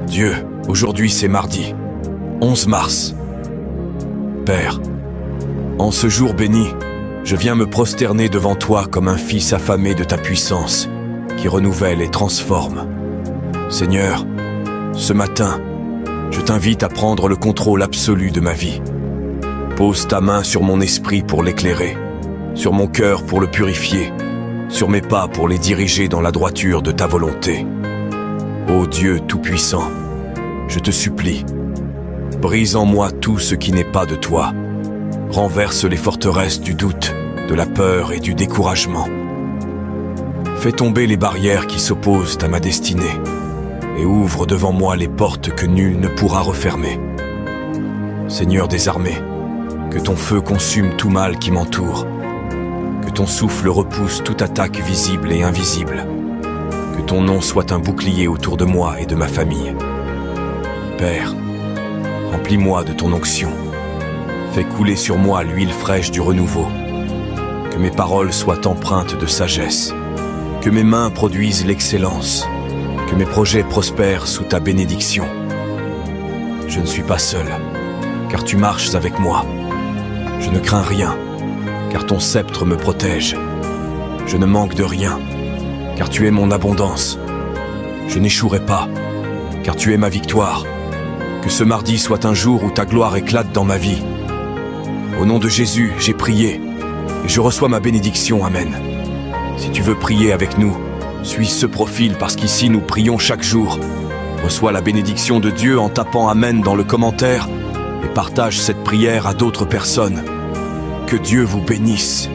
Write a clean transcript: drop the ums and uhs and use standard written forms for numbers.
Dieu, aujourd'hui c'est mardi, 11 mars. Père, en ce jour béni, je viens me prosterner devant toi comme un fils affamé de ta puissance, qui renouvelle et transforme. Seigneur, ce matin, je t'invite à prendre le contrôle absolu de ma vie. Pose ta main sur mon esprit pour l'éclairer, sur mon cœur pour le purifier, sur mes pas pour les diriger dans la droiture de ta volonté. Ô Dieu Tout-Puissant, je te supplie, brise en moi tout ce qui n'est pas de toi. Renverse les forteresses du doute, de la peur et du découragement. Fais tomber les barrières qui s'opposent à ma destinée et ouvre devant moi les portes que nul ne pourra refermer. Seigneur des armées, que ton feu consume tout mal qui m'entoure, que ton souffle repousse toute attaque visible et invisible, que ton nom soit un bouclier autour de moi et de ma famille. Père, remplis-moi de ton onction, fais couler sur moi l'huile fraîche du renouveau, que mes paroles soient empreintes de sagesse, que mes mains produisent l'excellence, que mes projets prospèrent sous ta bénédiction. Je ne suis pas seul, car tu marches avec moi. Je ne crains rien, car ton sceptre me protège. Je ne manque de rien, car tu es mon abondance. Je n'échouerai pas, car tu es ma victoire. Que ce mardi soit un jour où ta gloire éclate dans ma vie. Au nom de Jésus, j'ai prié, et je reçois ma bénédiction. Amen. Si tu veux prier avec nous, suis ce profil parce qu'ici nous prions chaque jour. Reçois la bénédiction de Dieu en tapant Amen dans le commentaire et partage cette prière à d'autres personnes. Que Dieu vous bénisse.